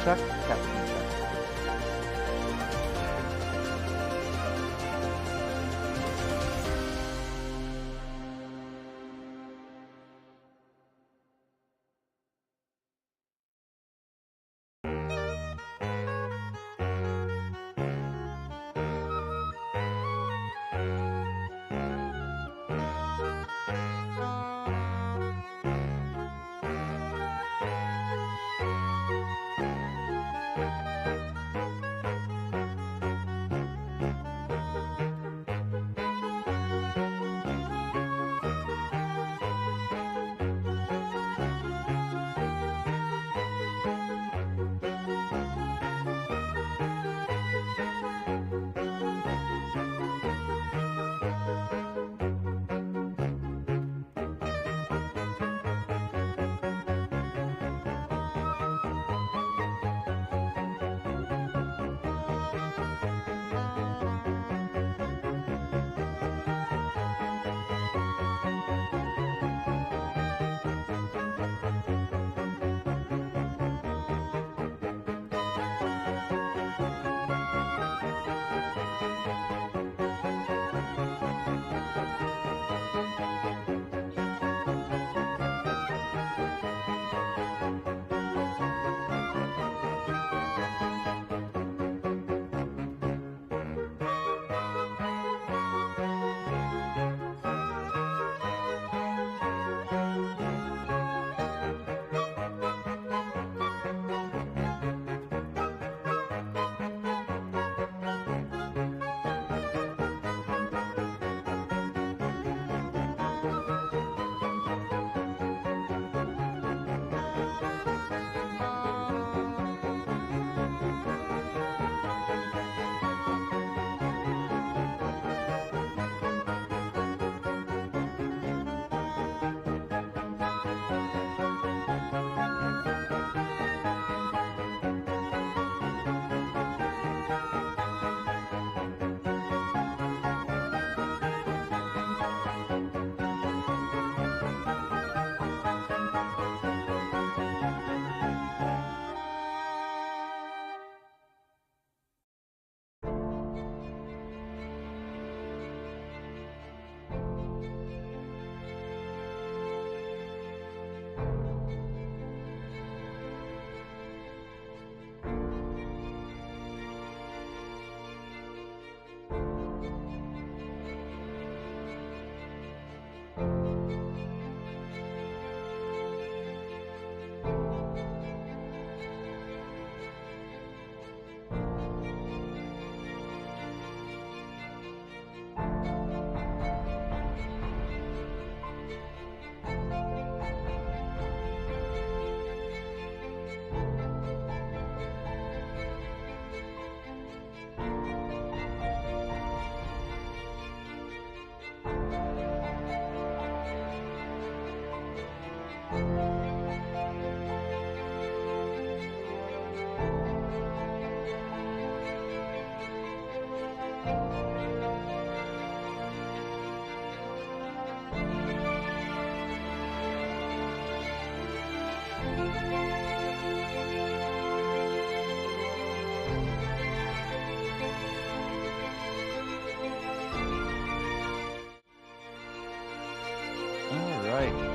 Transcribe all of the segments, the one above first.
check, caffeine check.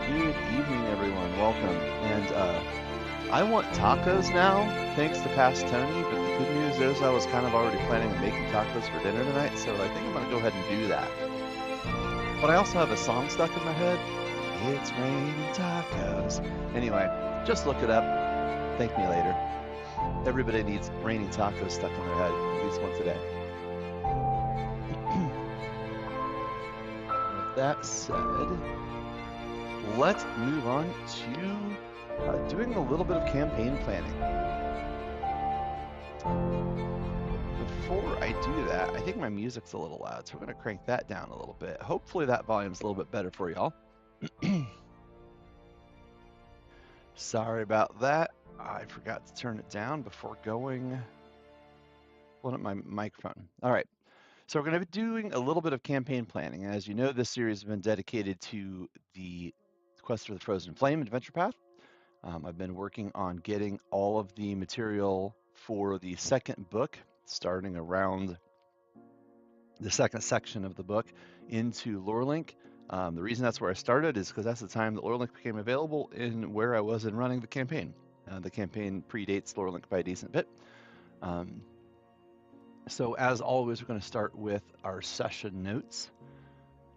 Good evening, everyone. Welcome. And I want tacos now, thanks to Past Tony. But the good news is I was kind of already planning on making tacos for dinner tonight, so I think I'm going to go ahead and do that. But I also have a song stuck in my head. It's raining tacos. Anyway, just look it up. Thank me later. Everybody needs raining tacos stuck in their head at least once a day. With that said, let's move on to doing a little bit of campaign planning. Before I do that, I think my music's a little loud, so we're going to crank that down a little bit. Hopefully that volume's a little bit better for y'all. Sorry about that. I forgot to turn it down before pulling up my microphone. All right. So we're going to be doing a little bit of campaign planning. As you know, this series has been dedicated to the Quest for the Frozen Flame adventure path. I've been working on getting all of the material for the second book, starting around the second section of the book into LoreLink. The reason that's where I started is because that's the time that LoreLink became available in where I was in running the campaign. The campaign predates LoreLink by a decent bit. So as always, we're going to start with our session notes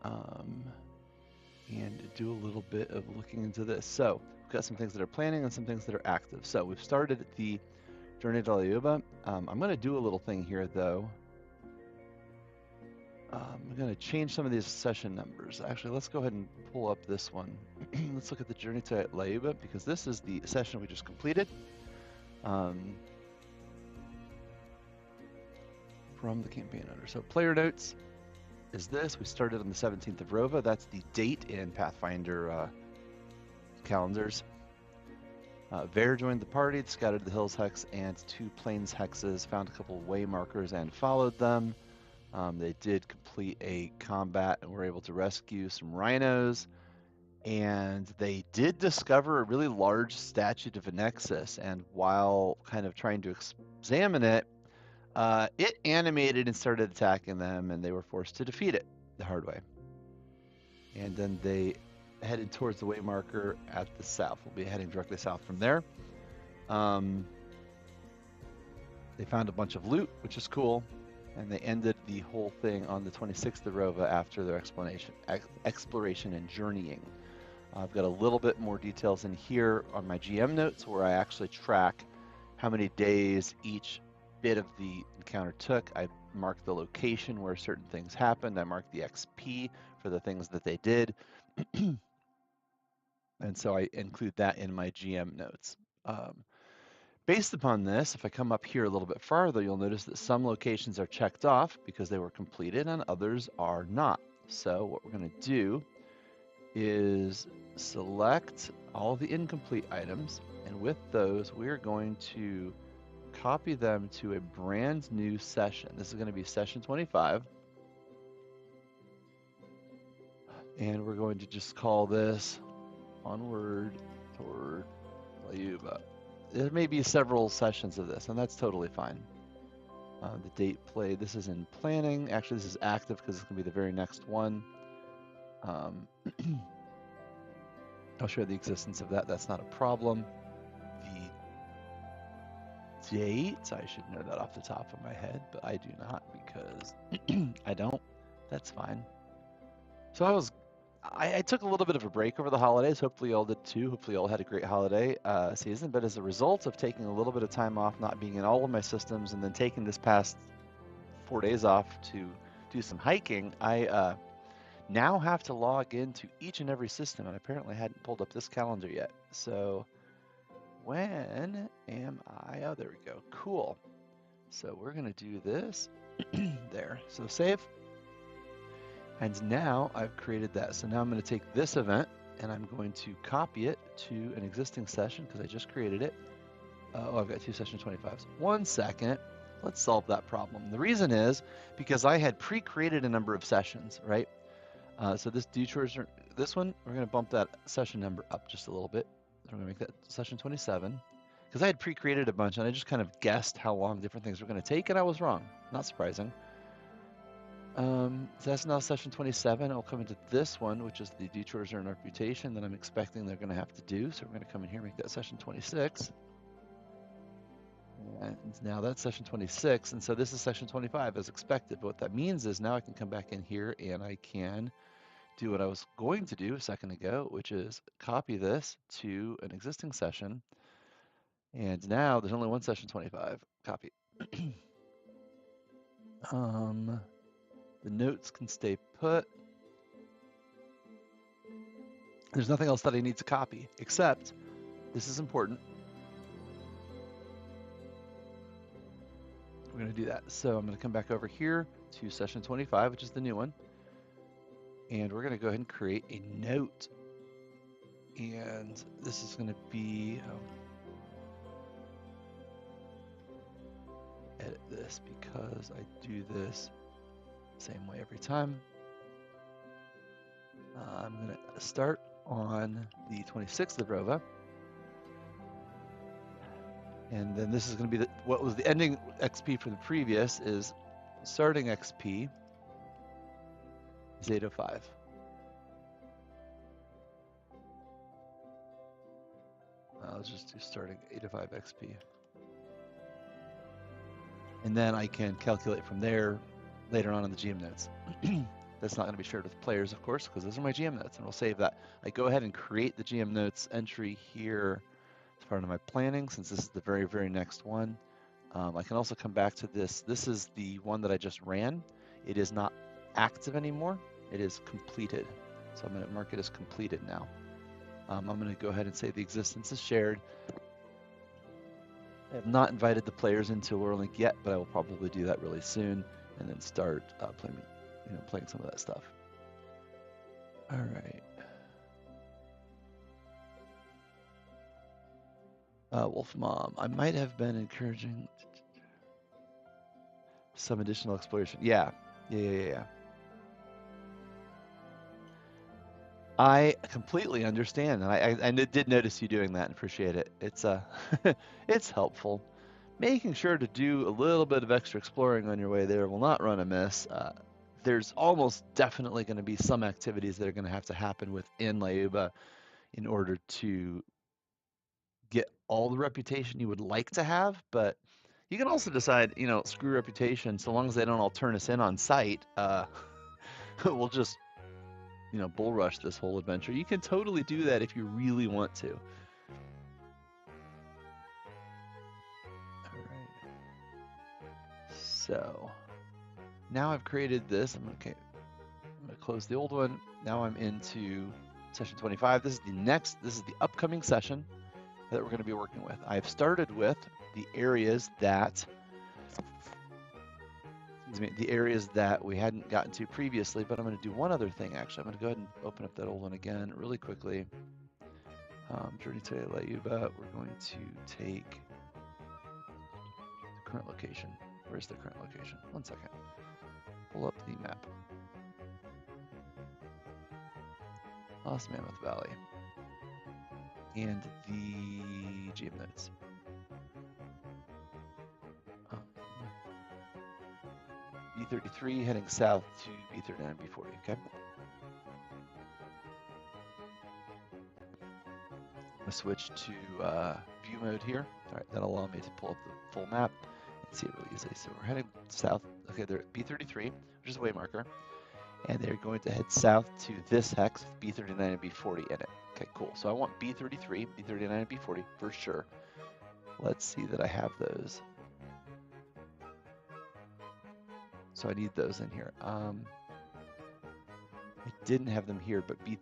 and do a little bit of looking into this. So we've got some things that are planning and some things that are active. So we've started the Journey to Layuba. I'm going to do a little thing here though. I'm going to change some of these session numbers. Actually, let's go ahead and pull up this one. Let's look at the Journey to Layuba because this is the session we just completed. From the campaign owner. So player notes is this. We started on the 17th of Rova. That's the date in Pathfinder calendars. Vare joined the party, scouted the Hills Hex and 2 Plains Hexes, found a couple way markers and followed them. They did complete a combat and were able to rescue some rhinos. And they did discover a really large statue of a Nexus. And while kind of trying to examine it, it animated and started attacking them, and they were forced to defeat it the hard way. And then they headed towards the waymarker at the south. We'll be heading directly south from there. They found a bunch of loot, which is cool, and they ended the whole thing on the 26th of Rova after their exploration and journeying. I've got a little bit more details in here on my GM notes where I actually track how many days each bit of the encounter took. I marked the location where certain things happened. I marked the XP for the things that they did. And so I include that in my GM notes. Based upon this, if I come up here a little bit farther, you'll notice that some locations are checked off because they were completed and others are not. So what we're going to do is select all the incomplete items, and with those, we're going to copy them to a brand new session. This is going to be session 25. And we're going to just call this Onward Toward Layuba. There may be several sessions of this, and that's totally fine. The date played, this is in planning. Actually, this is active because it's going to be the very next one. I'll share the existence of that. That's not a problem. The date, I should know that off the top of my head, but I do not because I don't. That's fine. So I took a little bit of a break over the holidays. Hopefully you all did too. Hopefully you all had a great holiday season. But as a result of taking a little bit of time off, not being in all of my systems, and then taking this past 4 days off to do some hiking, I now have to log into each and every system. And apparently I hadn't pulled up this calendar yet. So when am I? Oh, there we go. Cool. So we're going to do this there. So save. And now I've created that. So now I'm going to take this event and I'm going to copy it to an existing session because I just created it. Oh, I've got 2 session 25s. 1 second. Let's solve that problem. The reason is because I had pre-created a number of sessions, right? So this detours, this one, we're going to bump that session number up just a little bit. So we're going to make that session 27 because I had pre-created a bunch and I just kind of guessed how long different things were going to take, and I was wrong. Not surprising. So that's now session 27. I'll come into this one, which is the detours and reputation that I'm expecting they're going to have to do. So we're going to come in here and make that session 26. And now that's session 26. And so this is session 25 as expected. But what that means is now I can come back in here and I can do what I was going to do a second ago, which is copy this to an existing session. And now there's only one session 25. Copy. The notes can stay put. There's nothing else that I need to copy, except this is important. We're going to do that. So I'm going to come back over here to session 25, which is the new one. And we're going to go ahead and create a note. And this is going to be, edit this because I do this same way every time. I'm going to start on the 26th of Rova. And then this is going to be what was the ending XP from the previous is starting XP is 805. Let's just do starting 805 XP. And then I can calculate from there later on in the GM notes. That's not going to be shared with players, of course, because those are my GM notes, and we'll save that. I go ahead and create the GM notes entry here as part of my planning, since this is the very, very next one. I can also come back to this. This is the one that I just ran. It is not active anymore. It is completed. So I'm going to mark it as completed now. I'm going to go ahead and say the existence is shared. I have not invited the players into LoreLink yet, but I will probably do that really soon, and then start playing some of that stuff. All right. Wolf Mom, I might have been encouraging some additional exploration. Yeah. I completely understand, and I did notice you doing that and appreciate it. It's it's helpful. Making sure to do a little bit of extra exploring on your way there will not run amiss. There's almost definitely going to be some activities that are going to have to happen within Layuba in order to get all the reputation you would like to have, but you can also decide, screw reputation, so long as they don't all turn us in on site, we'll just, bull rush this whole adventure. You can totally do that if you really want to. All right. So now I've created this. I'm going to close the old one. Now I'm into session 25. This is the upcoming session that we're going to be working with. I've started with the areas that we hadn't gotten to previously, but I'm going to do one other thing actually. I'm going to go ahead and open up that old one again really quickly. Journey to Layuba, we're going to take the current location. Where's the current location? 1 second. Pull up the map. Lost Mammoth Valley. And the GM notes. B33 heading south to B39, B40, okay? I'm going to switch to view mode here. All right, that'll allow me to pull up the full map and see it really easily. So we're heading south. Okay, they're at B33, which is a way marker. And they're going to head south to this hex with B39 and B40 in it. Okay, cool. So I want B33, B39, and B40 for sure. Let's see that I have those. So I need those in here. I didn't have them here, but B33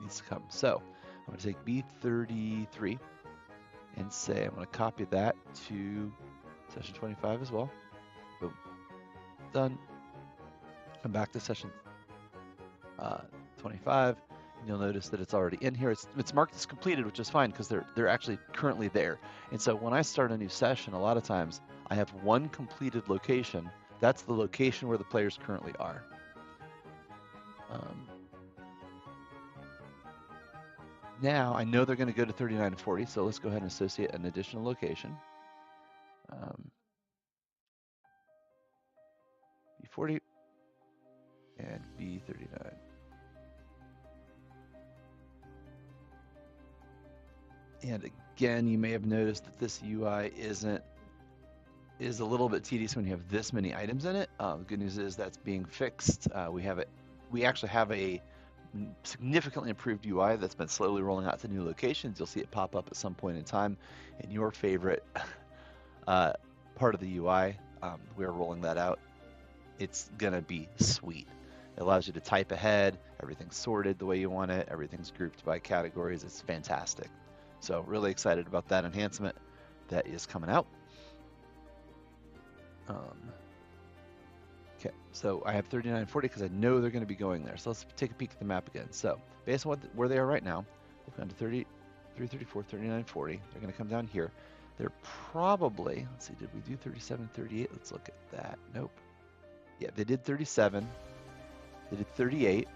needs to come. So I'm going to take B33 and say I'm going to copy that to session 25 as well. Boom. Done. Come back to session 25, and you'll notice that it's already in here. It's marked as completed, which is fine because they're actually currently there. And so when I start a new session, a lot of times I have one completed location. That's the location where the players currently are. Now I know they're going to go to 39 and 40, so let's go ahead and associate an additional location. B40 and B39. And again, you may have noticed that this UI is a little bit tedious when you have this many items in it. The good news is that's being fixed. We actually have a significantly improved UI that's been slowly rolling out to new locations. You'll see it pop up at some point in time in your favorite part of the UI. We're rolling that out. It's gonna be sweet. It allows you to type ahead, everything's sorted the way you want it, everything's grouped by categories. It's fantastic. So really excited about that enhancement that is coming out. Okay, so I have 39 and 40 because I know they're going to be going there. So let's take a peek at the map again. So based on where they are right now, they've gone to 33, 34, 39, 40. They're going to come down here. They're probably, let's see, did we do 37, 38? Let's look at that. Nope. Yeah, they did 37. They did 38.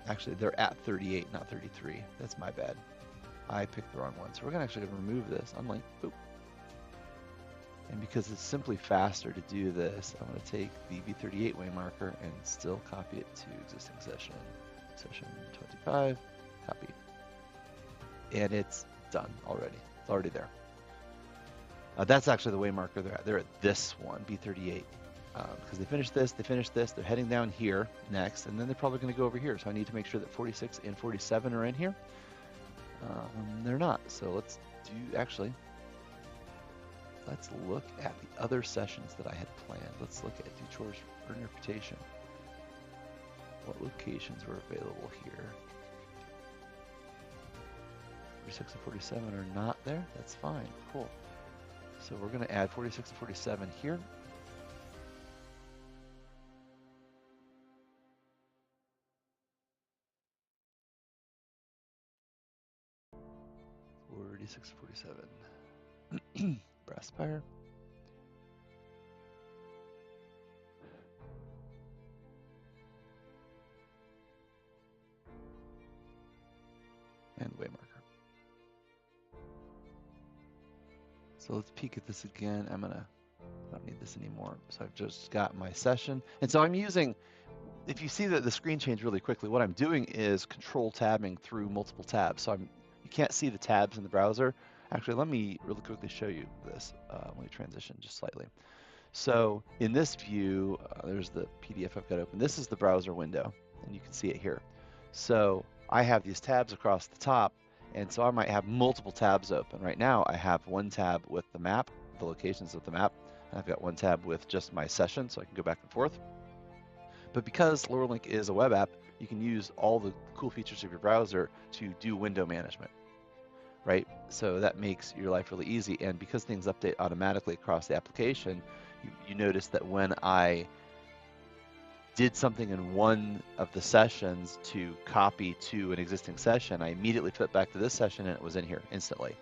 Actually, they're at 38, not 33. That's my bad. I picked the wrong one. So we're gonna actually remove this, unlink, boop. And because it's simply faster to do this, I'm gonna take the V38 way marker and still copy it to existing session. Session 25, copy. And it's done already. It's already there. That's actually the way marker they're at. They're at this one, B38. Because they finished this, they're heading down here next, and then they're probably going to go over here. So I need to make sure that 46 and 47 are in here. They're not. So let's look at the other sessions that I had planned. Let's look at do chores for interpretation. What locations were available here? 46 and 47 are not there. That's fine. Cool. So we're going to add 46 and 47 here. Six 47. Brass spire. And way marker. So let's peek at this again. I don't need this anymore. So I've just got my session. And so I'm using, if you see that the screen changed really quickly, what I'm doing is control tabbing through multiple tabs. So you can't see the tabs in the browser. Actually, let me really quickly show you this. Let me transition just slightly. So in this view, there's the PDF I've got open. This is the browser window, and you can see it here. So I have these tabs across the top, and so I might have multiple tabs open. Right now, I have one tab with the map, the locations of the map, and I've got one tab with just my session, so I can go back and forth. But because LowerLink is a web app, you can use all the cool features of your browser to do window management, right? So that makes your life really easy. And because things update automatically across the application, you notice that when I did something in one of the sessions to copy to an existing session, I immediately flipped back to this session and it was in here instantly.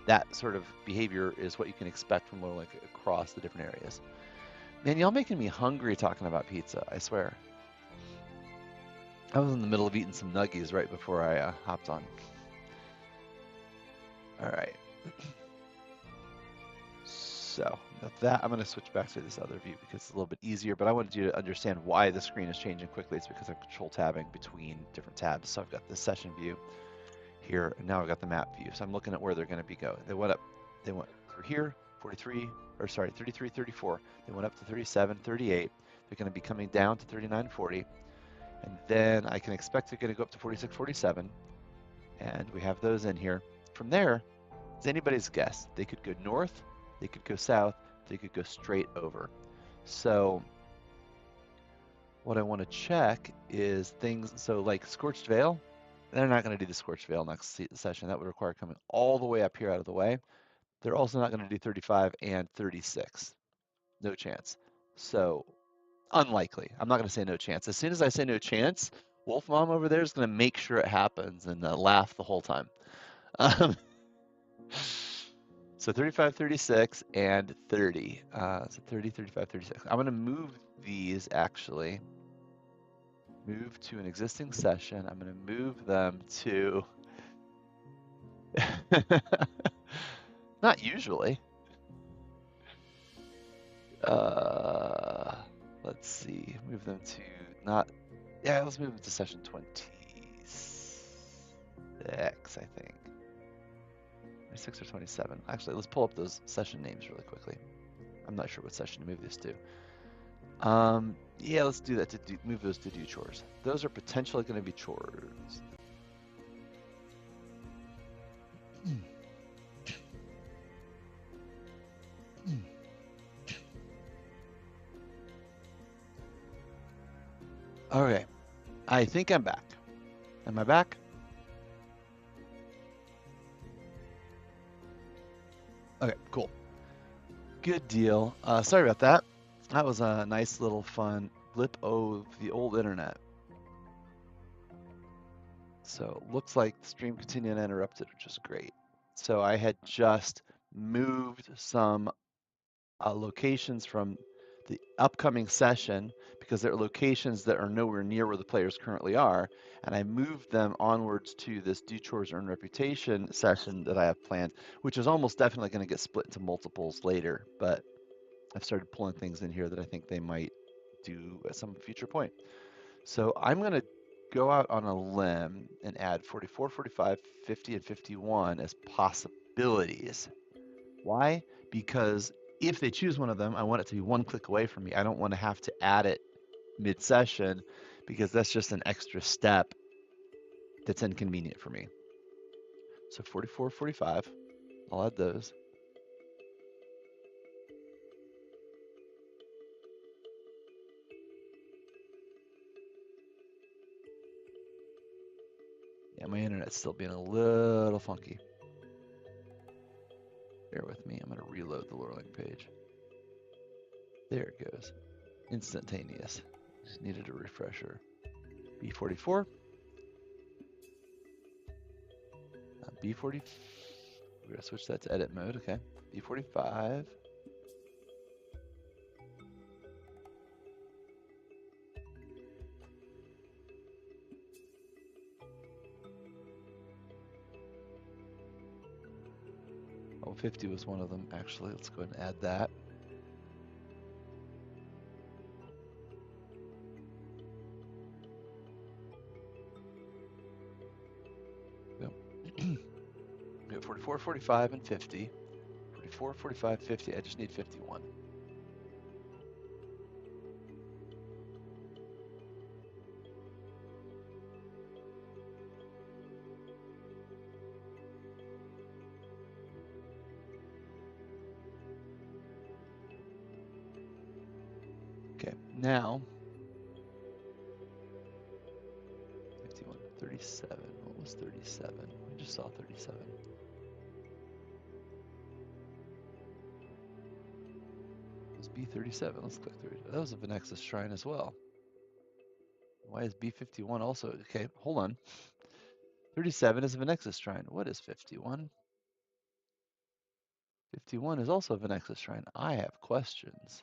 That sort of behavior is what you can expect from LowerLink across the different areas. Man, y'all making me hungry talking about pizza, I swear. I was in the middle of eating some nuggies right before I hopped on. All right. So with that, I'm going to switch back to this other view because it's a little bit easier, but I wanted you to understand why the screen is changing quickly. It's because I'm control tabbing between different tabs. So I've got the session view here, and now I've got the map view. So I'm looking at where they're going to be going. They went through here, 33, 34. They went up to 37, 38. They're going to be coming down to 39, 40. And then I can expect they're going to go up to 46, 47. And we have those in here. From there, it's anybody's guess. They could go north, they could go south, they could go straight over. So what I want to check is things, so like Scorched Veil, they're not going to do the Scorched Veil next session. That would require coming all the way up here out of the way. They're also not going to do 35 and 36. No chance. So unlikely. I'm not going to say no chance. As soon as I say no chance, Wolf Mom over there is going to make sure it happens and laugh the whole time. So 35, 36, and 30. So 30, 35, 36. I'm going to move these actually. Move to an existing session. I'm going to move them to... Not usually. Let's see. Move them to not... Yeah, let's move them to session 26, I think. 26 or 27. Actually, let's pull up those session names really quickly. I'm not sure what session to move this to. Yeah, let's do that to move those to do chores. Those are potentially going to be chores. Okay, I think I'm back. Am I back? Okay, cool. Good deal. Sorry about that. That was a nice little fun blip of the old internet. So looks like the stream continued uninterrupted, which is great. So I had just moved some locations from the upcoming session because they're locations that are nowhere near where the players currently are, and I moved them onwards to this do chores earn reputation session that I have planned, which is almost definitely going to get split into multiples later, but I've started pulling things in here that I think they might do at some future point. So I'm going to go out on a limb and add 44, 45, 50, and 51 as possibilities. Why? Because if they choose one of them, I want it to be one click away from me. I don't want to have to add it mid-session because that's just an extra step that's inconvenient for me. So 44, 45, I'll add those. Yeah, my internet's still being a little funky. Bear with me. I'm going to reload the Lorling page. There it goes. Instantaneous. Just needed a refresher. B44. B40. We're going to switch that to edit mode. Okay. B45. Oh, 50 was one of them, actually. Let's go ahead and add that. We have 44, 45, and 50. 44, 45, 50. I just need 51. Okay, now 51, 37. What was 37? I just saw 37. It was B37. Let's click 37. That was a Venexus shrine as well. Why is B51 also? Okay, hold on. 37 is a Venexus shrine. What is 51? 51 is also a Venexus shrine. I have questions.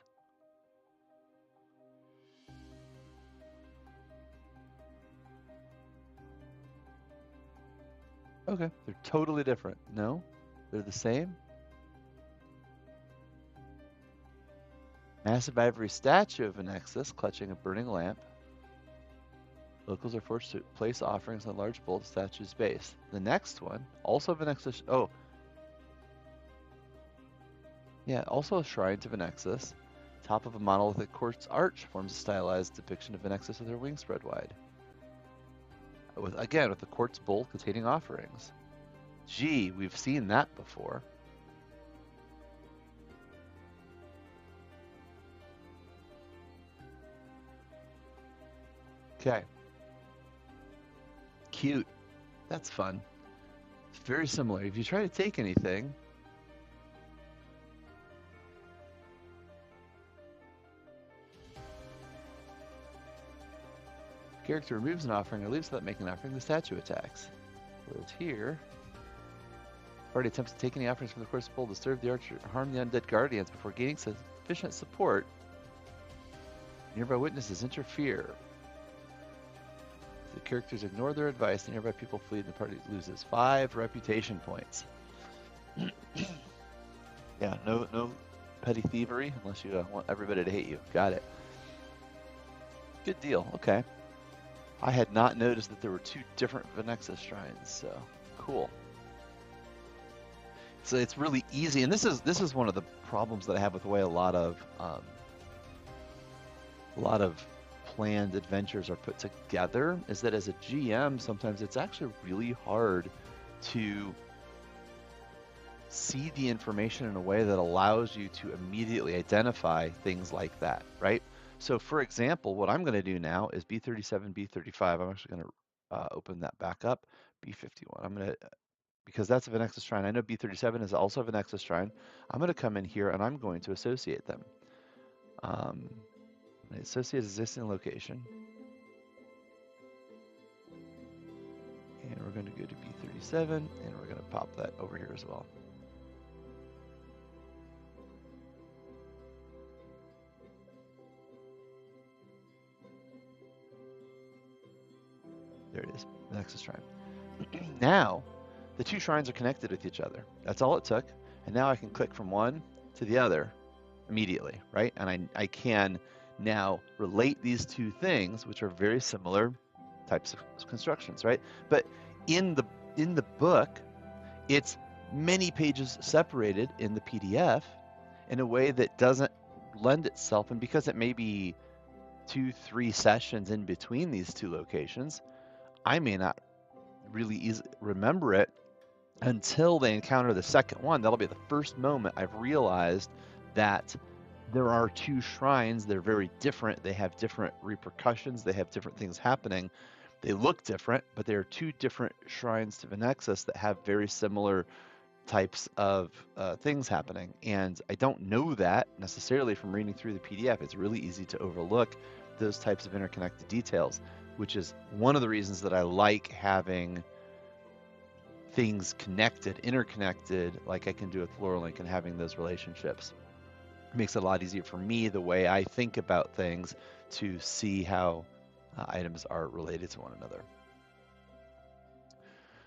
Okay, they're totally different. No, they're the same. Massive ivory statue of Venexus clutching a burning lamp. Locals are forced to place offerings on a large bowl at the statue's base. The next one, also Venexus. Oh, yeah, also a shrine to Venexus. Top of a monolithic quartz arch forms a stylized depiction of Venexus with her wings spread wide. Again, with a quartz bowl containing offerings. Gee, we've seen that before. Okay. Cute. That's fun. It's very similar. If you try to take anything, character removes an offering or leaves without making an offering, the statue attacks. Whereas here, party attempts to take any offerings from the quartz bowl, disturb the archer, harm the undead guardians before gaining sufficient support. Nearby witnesses interfere. If the characters ignore their advice, the nearby people flee and the party loses 5 reputation points. Yeah, no petty thievery unless you want everybody to hate you. Got it. Good deal. Okay. I had not noticed that there were 2 different Venexus shrines, so cool. So it's really easy, and this is one of the problems that I have with the way a lot of planned adventures are put together, is that as a GM, sometimes it's actually really hard to see the information in a way that allows you to immediately identify things like that, right? So for example, what I'm going to do now is B37, B35. I'm actually going to open that back up. B51. I'm going to, because that's a Venexus shrine. I know B37 is also a Venexus shrine. I'm going to come in here and I'm going to associate them. Associate existing location. And we're going to go to B37 and we're going to pop that over here as well. There it is, the Nexus Shrine. Now, the two shrines are connected with each other. That's all it took. And now I can click from one to the other immediately, right? And I can now relate these two things, which are very similar types of constructions, right? But in the book, it's many pages separated in the PDF in a way that doesn't lend itself, and because it may be 2-3 sessions in between these two locations, I may not really remember it until they encounter the second one. That'll be the first moment I've realized that there are two shrines. They're very different. They have different repercussions. They have different things happening. They look different, but they are two different shrines to Venexus that have very similar types of things happening. And I don't know that necessarily from reading through the PDF. It's really easy to overlook those types of interconnected details, which is one of the reasons that I like having things connected, interconnected, like I can do with Link, and having those relationships. It makes it a lot easier for me, the way I think about things, to see how items are related to one another.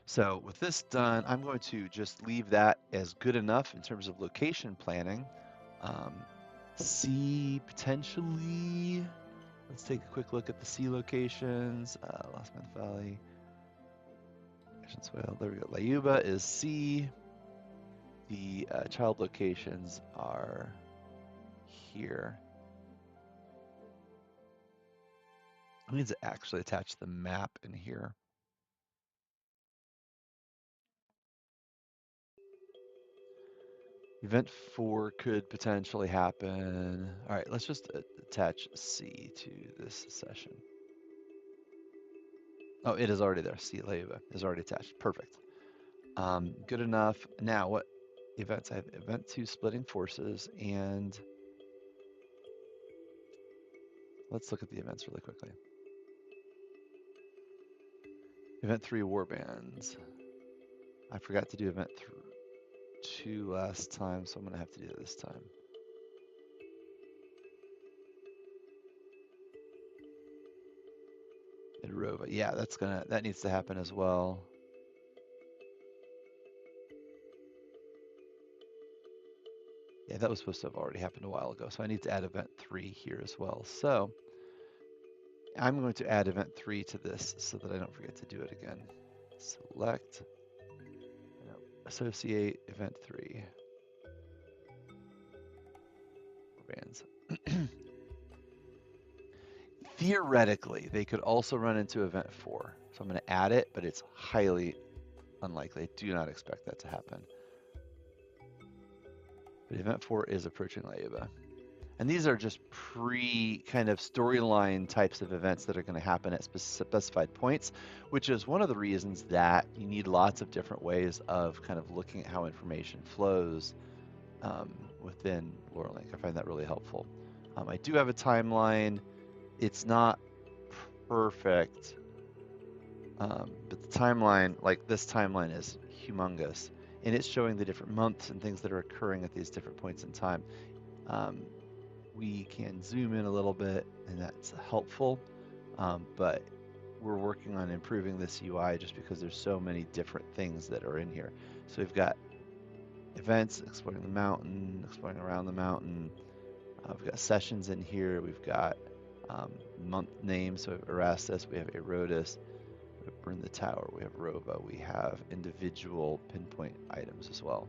So with this done, I'm going to just leave that as good enough in terms of location planning. C potentially, let's take a quick look at the C locations. Lost Man Valley, Well, there we go. Layuba is C. The child locations are here. I need to actually attach the map in here. Event 4 could potentially happen. All right, let's just attach C to this session. Oh, it is already there. C Layuba is already attached. Perfect. Good enough. Now, what events? I have event 2 splitting forces, and let's look at the events really quickly. Event 3 warbands. I forgot to do event 2 last time, so I'm going to have to do it this time. Rova. Yeah, that needs to happen as well. Yeah, that was supposed to have already happened a while ago, so I need to add event 3 here as well. So I'm going to add event 3 to this so that I don't forget to do it again. Select, associate event 3. Bands. Theoretically, they could also run into event 4. So I'm going to add it, but it's highly unlikely. I do not expect that to happen. But event 4 is approaching Layuba. And these are just kind of storyline types of events that are going to happen at specified points, which is one of the reasons that you need lots of different ways of kind of looking at how information flows within Link. I find that really helpful. I do have a timeline. It's not perfect, but the timeline, like this timeline, is humongous, and it's showing the different months and things that are occurring at these different points in time. We can zoom in a little bit, and that's helpful, but we're working on improving this UI just because there's so many different things that are in here. So we've got events, exploring the mountain, exploring around the mountain. We've got sessions in here. We've got month names. So we have Erastus, we have Erodus, we have Burn the Tower, we have Rova, we have individual pinpoint items as well.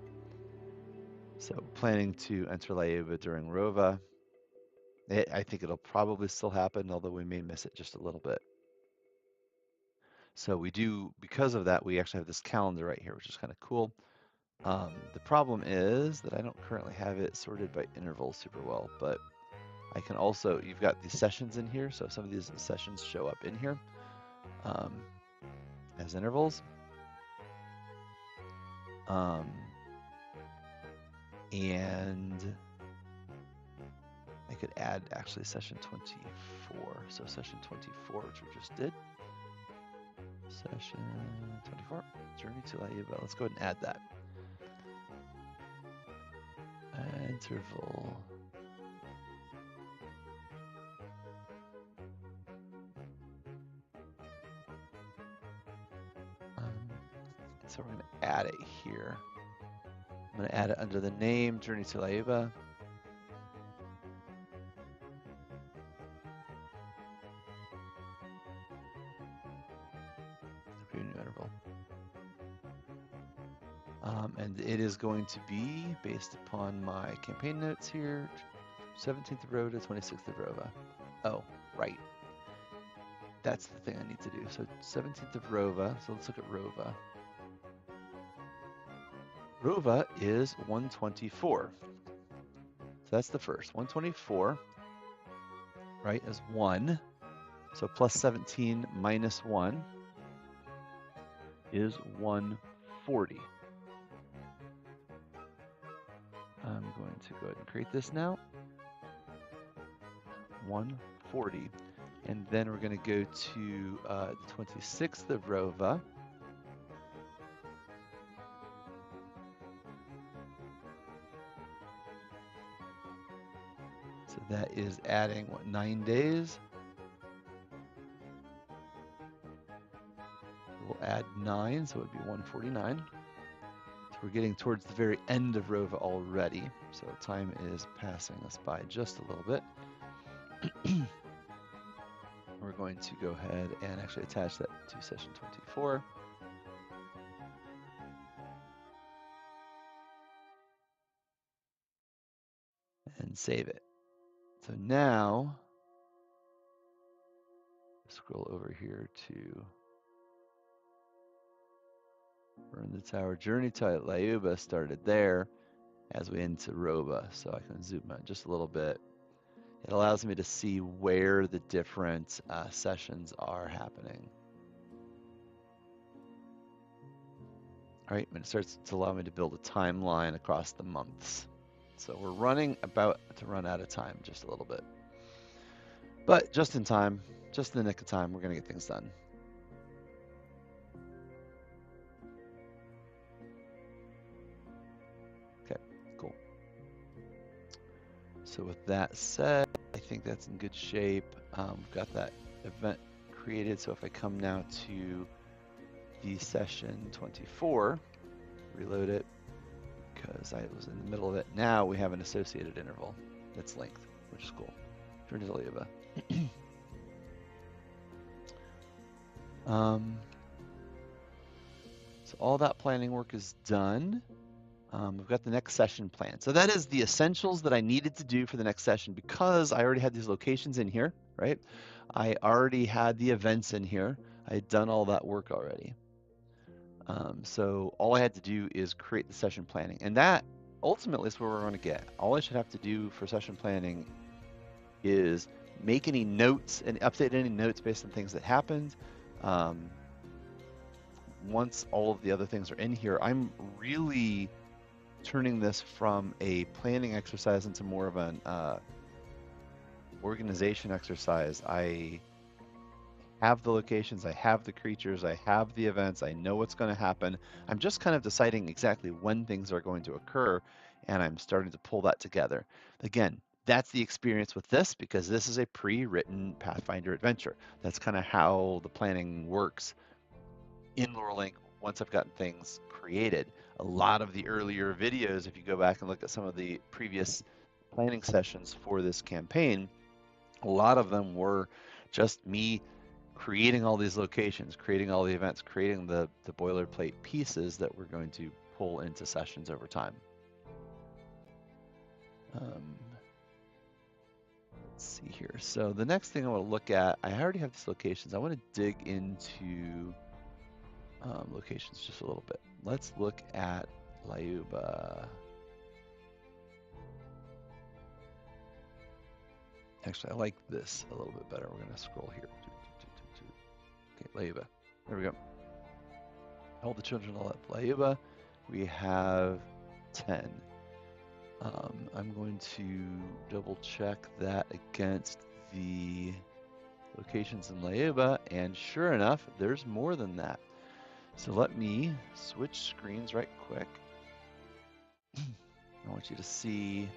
So planning to enter Layuba during Rova. I think it'll probably still happen, although we may miss it just a little bit. So we do, because of that, we actually have this calendar right here, which is kind of cool. The problem is that I don't currently have it sorted by intervals super well, but I can also, you've got these sessions in here, so some of these sessions show up in here as intervals. And I could add actually session 24. So session 24, which we just did. Session 24, Journey to Layuba. Let's go ahead and add that. Interval. So we're going to add it here. I'm going to add it under the name Journey to Layuba. New interval. And it is going to be based upon my campaign notes here, 17th of Rova, 26th of Rova. Oh, right. That's the thing I need to do. So 17th of Rova. So let's look at Rova. Rova is 124. So that's the first. 124, right, is 1. So plus 17 minus 1 is 140. I'm going to go ahead and create this now. 140. And then we're going to go to the 26th of Rova. So that is adding, what, 9 days? We'll add 9, so it would be 149. So we're getting towards the very end of Rova already. So time is passing us by just a little bit. We're going to go ahead and actually attach that to session 24. And save it. So now, scroll over here to Burn the Tower. Journey to Layuba started there as we into Rova. So I can zoom out just a little bit. It allows me to see where the different sessions are happening. All right, and it starts to allow me to build a timeline across the months. So we're running about to run out of time just a little bit. But just in time, just in the nick of time, we're going to get things done. Okay, cool. So with that said, I think that's in good shape. We've got that event created. So if I come now to the session 24, reload it, because I was in the middle of it. Now we have an associated interval that's linked, which is cool. Journey to Layuba. So all that planning work is done. We've got the next session planned. So that is the essentials that I needed to do for the next session because I already had these locations in here, right? I already had the events in here. I had done all that work already. So all I had to do is create the session planning. And that ultimately is where we're going to get. All I should have to do for session planning is make any notes and update any notes based on things that happened. Once all of the other things are in here, I'm really turning this from a planning exercise into more of an organization exercise. I have the locations, I have the creatures, I have the events, I know what's going to happen. I'm just kind of deciding exactly when things are going to occur, and I'm starting to pull that together. Again, that's the experience with this because this is a pre-written Pathfinder adventure. That's kind of how the planning works in Lorelink once I've gotten things created. A lot of the earlier videos, if you go back and look at some of the previous planning sessions for this campaign, a lot of them were just me creating all these locations, creating all the events, creating the boilerplate pieces that we're going to pull into sessions over time. Let's see here. So the next thing I want to look at, I already have these locations. I want to dig into locations just a little bit. Let's look at Layuba. Actually, I like this a little bit better. We're going to scroll here. Okay, Layuba. There we go. All the children of Layuba. We have 10. I'm going to double check that against the locations in Layuba, and sure enough, there's more than that. So let me switch screens right quick. I want you to see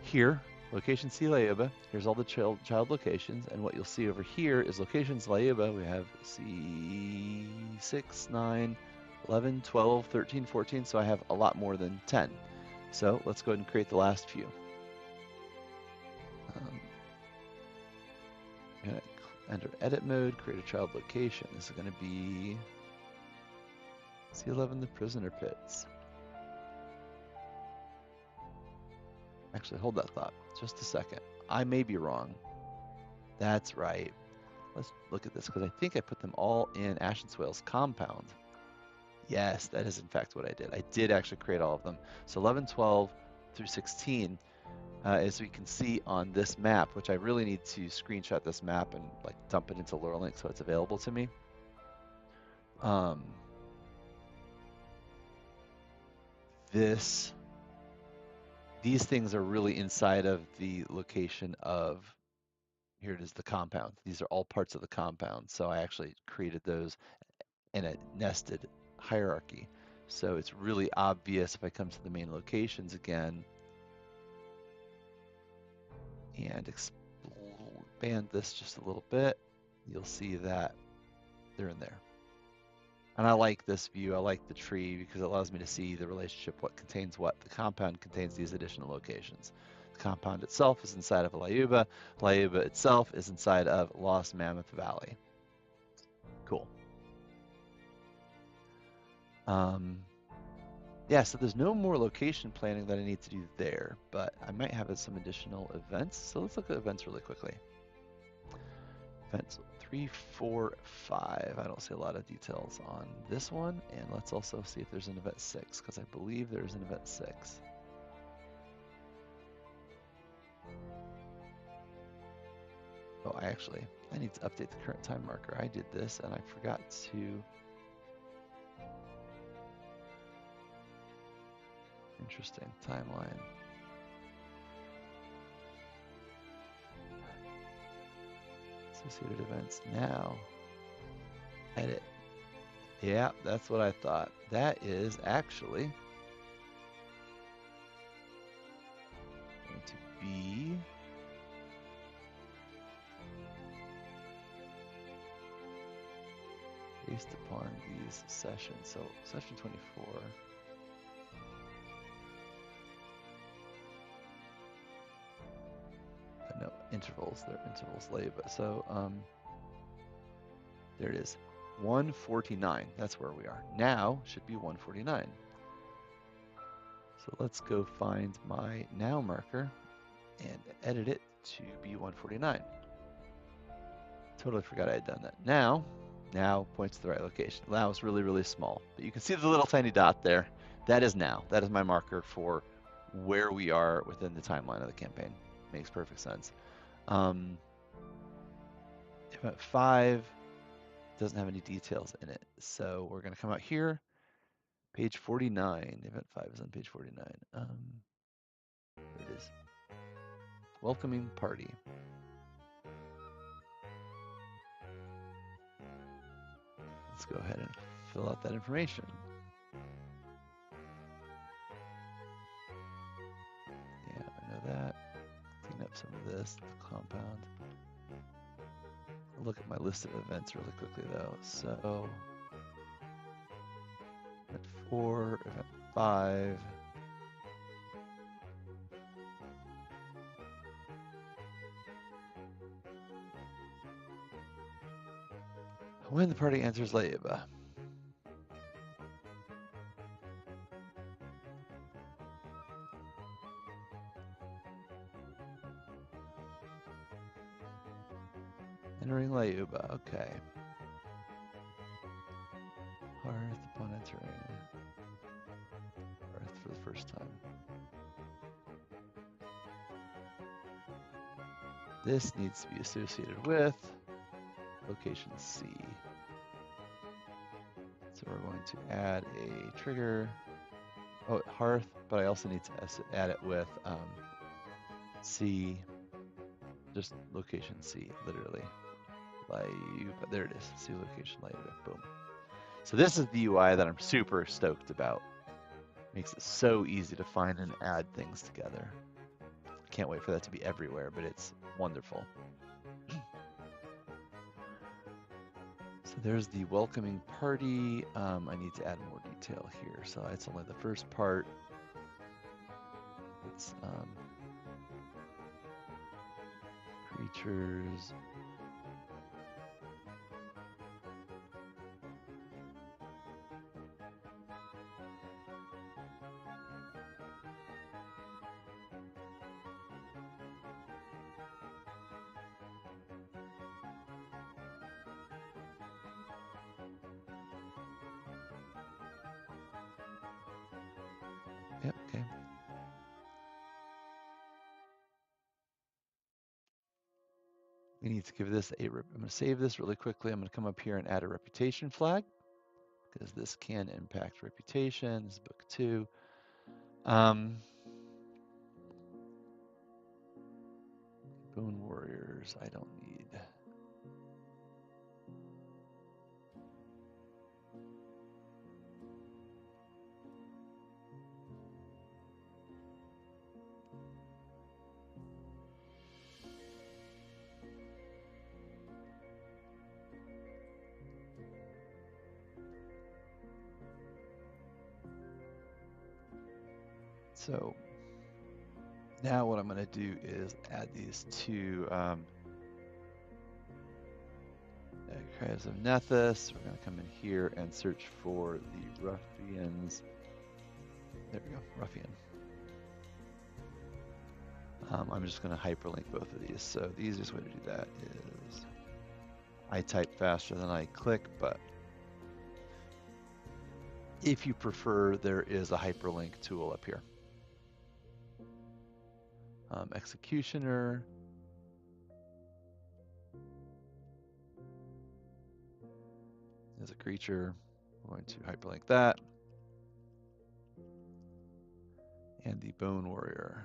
here Location C Layuba. Here's all the child locations, and what you'll see over here is locations Layuba. We have C6, 9, 11, 12, 13, 14, so I have a lot more than 10. So let's go ahead and create the last few. I'm going to enter edit mode, create a child location. This is going to be C11, the prisoner pits. Actually, hold that thought just a second. I may be wrong. That's right. Let's look at this because I think I put them all in Ashen Swale's compound. Yes, that is in fact what I did. I did actually create all of them. So 11, 12 through 16, as we can see on this map, which I really need to screenshot this map and like dump it into Lorelink so it's available to me. These things are really inside of the location of, here it is, the compound. These are all parts of the compound. So I actually created those in a nested hierarchy. So it's really obvious if I come to the main locations again and expand this just a little bit, you'll see that they're in there. And I like this view. I like the tree because it allows me to see the relationship, what contains what. The compound contains these additional locations. The compound itself is inside of Layuba. Layuba itself is inside of Lost Mammoth Valley. Cool. Yeah, so there's no more location planning that I need to do there, but I might have some additional events. So let's look at events really quickly. Events 3, 4, 5. I don't see a lot of details on this one. And let's also see if there's an event 6, because I believe there's an event 6. Oh, I need to update the current time marker. I did this and I forgot to. Interesting timeline. Associated events now. Edit. Yeah, that's what I thought. That is actually going to be based upon these sessions. So session 24. No, intervals, they're intervals labor. So there it is, 149, that's where we are. Now should be 149. So let's go find my now marker and edit it to be 149. Totally forgot I had done that. Now points to the right location. Now it's really, really small, but you can see the little tiny dot there. That is now. That is my marker for where we are within the timeline of the campaign. Makes perfect sense. Event 5 doesn't have any details in it. So we're going to come out here, page 49. Event 5 is on page 49. There it is. Welcoming party. Let's go ahead and fill out that information. Yeah, I know that. Clean up some of this, the compound. I'll look at my list of events really quickly though. So, event 4, event 5. When the party enters Layuba. Entering Layuba, okay. Hearth upon entering. Hearth for the first time. This needs to be associated with location C. So we're going to add a trigger. Oh, Hearth, but I also need to add it with C, just location C, literally. But there it is, C location Layuba, boom. So this is the UI that I'm super stoked about. Makes it so easy to find and add things together. can't wait for that to be everywhere, but it's wonderful. So there's the welcoming party. I need to add more detail here. So it's only the first part. It's creatures. Yep, okay. We need to give this I'm going to save this really quickly. I'm going to come up here and add a reputation flag because this can impact reputation. This is book 2. Bone Warriors, I don't need. So now what I'm going to do is add these two Archives of Nethys. We're going to come in here and search for the ruffians. There we go, ruffian. I'm just going to hyperlink both of these. So the easiest way to do that is I type faster than I click, but if you prefer, there is a hyperlink tool up here. Executioner. Is a creature. We're going to hyperlink that. And the Bone Warrior.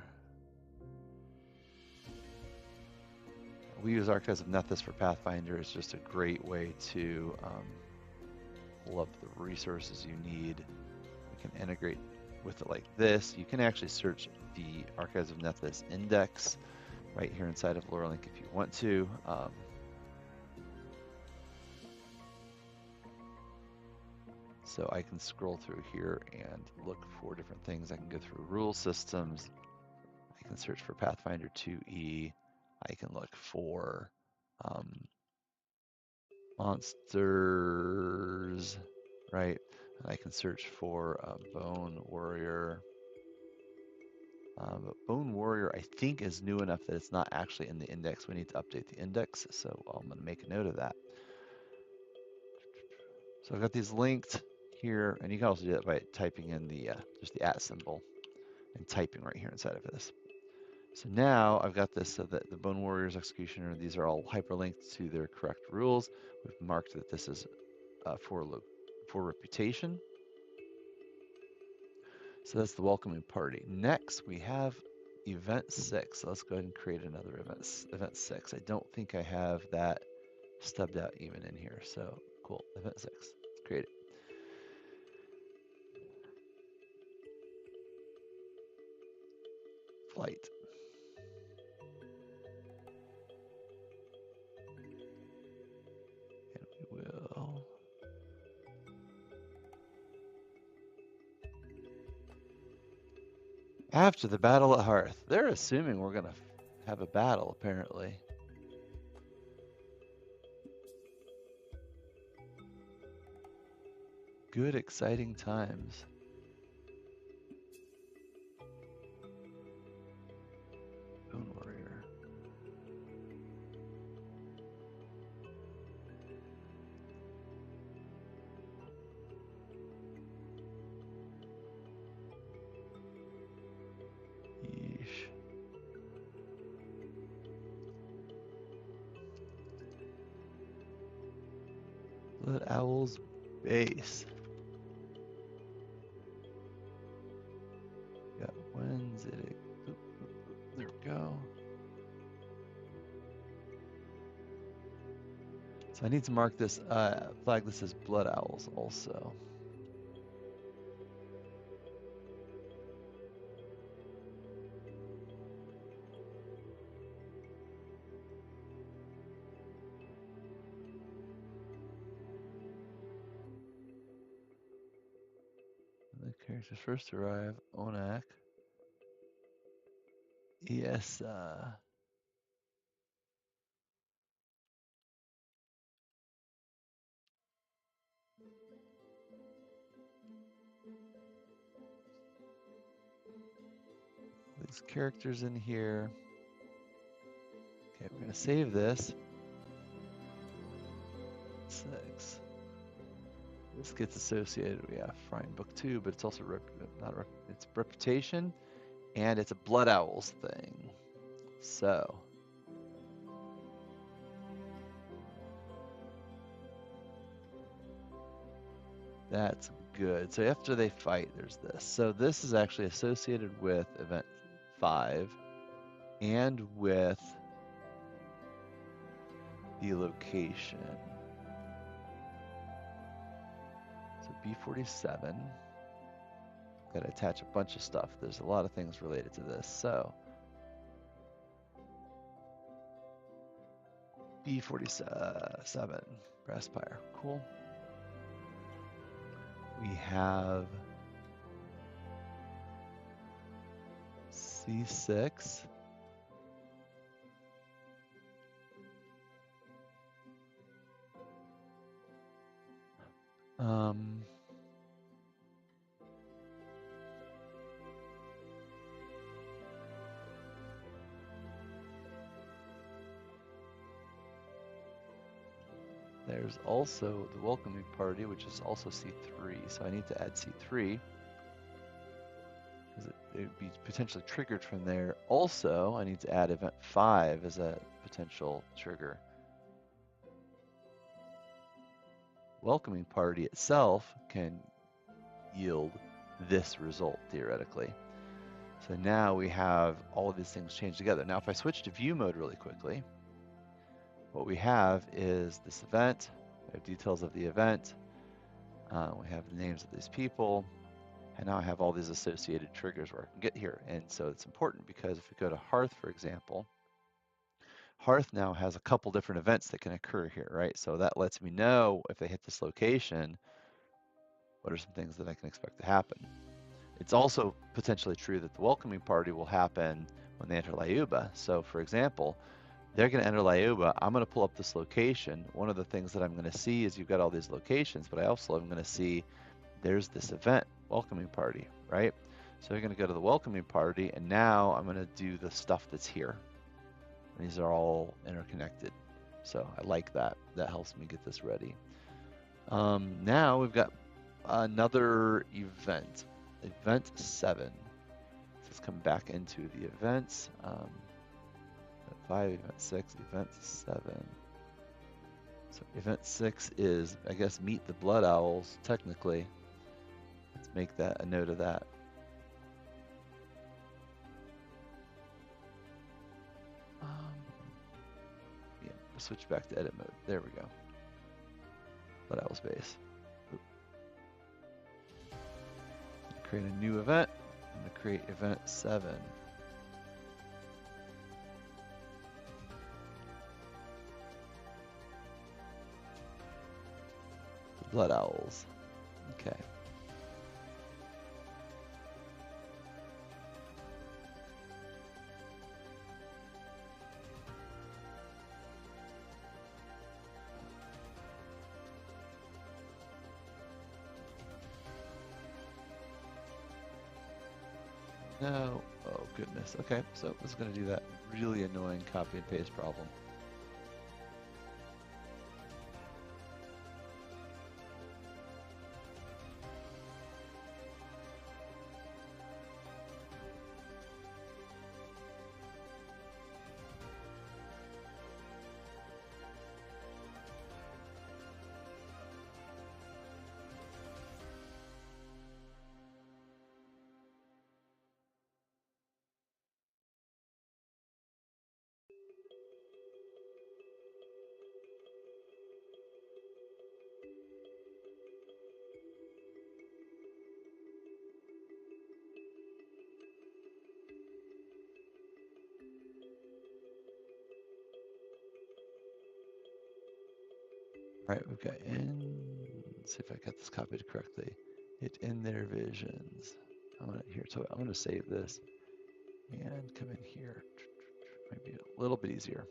We use Archives of Nethys for Pathfinder. It's just a great way to pull up the resources you need. You can integrate with it like this. You can actually search the Archives of Nethys index right here inside of Lorelink if you want to. So I can scroll through here and look for different things. I can go through rule systems. I can search for Pathfinder 2E. I can look for monsters, right? And I can search for Bone Warrior. But Bone Warrior, I think, is new enough that it's not actually in the index. We need to update the index, so I'm going to make a note of that. So I've got these linked here, and you can also do that by typing in the just the @ symbol and typing right here inside of this. So now I've got this so that the Bone Warriors Executioner, these are all hyperlinked to their correct rules. We've marked that this is for reputation. So that's the welcoming party. Next, we have event 6. So let's go ahead and create another event 6. I don't think I have that stubbed out even in here. So cool, event 6. Let's create it. Flight. And we will. After the battle at Hearth. They're assuming we're going to have a battle, apparently. Good, exciting times. Bone Warrior. Yeesh. Blood Owl's base. Got when's it? Oop, oop, oop, there we go. So I need to mark this, flag this as Blood Owls also. Characters first arrive. Onak. Yes. These characters in here. Okay, we're gonna save this. 6. This gets associated. We have Frying Book 2, but it's also it's reputation, and it's a Blood Owls thing. So that's good. So after they fight, there's this. So this is actually associated with event 5 and with the location. So B47. Got to attach a bunch of stuff. There's a lot of things related to this. So B47, Brasspire. Cool. We have C6. There's also the welcoming party, which is also C3. So I need to add C3 because it would be potentially triggered from there. Also, I need to add event 5 as a potential trigger. Welcoming party itself can yield this result theoretically. So now we have all of these things changed together. Now if I switch to view mode really quickly, what we have is this event. We have details of the event. We have the names of these people. And now I have all these associated triggers where I can get here. And so it's important because if we go to Hearth, for example, Hearth now has a couple different events that can occur here, right? So that lets me know if they hit this location, what are some things that I can expect to happen. It's also potentially true that the welcoming party will happen when they enter Lyuba. So for example, they're going to enter Lyuba. I'm going to pull up this location. One of the things that I'm going to see is you've got all these locations, but I also am going to see there's this event, welcoming party, right? So you're going to go to the welcoming party, and now I'm going to do the stuff that's here. And these are all interconnected. So I like that. That helps me get this ready. Now we've got another event, event 7. Let's come back into the events. Event 5, event 6, event 7. So event 6 is, I guess, meet the Blood Owls, technically. Let's make that a note of that. Yeah, we'll switch back to edit mode. There we go. Blood Owls base. Create a new event. I'm going to create event 7. The Blood Owls. Okay. No. Oh, goodness. Okay, so this is going to do that really annoying copy and paste problem. All right, we've got in. Let's see if I got this copied correctly. it in their visions. I'm gonna save this and come in here. Maybe a little bit easier.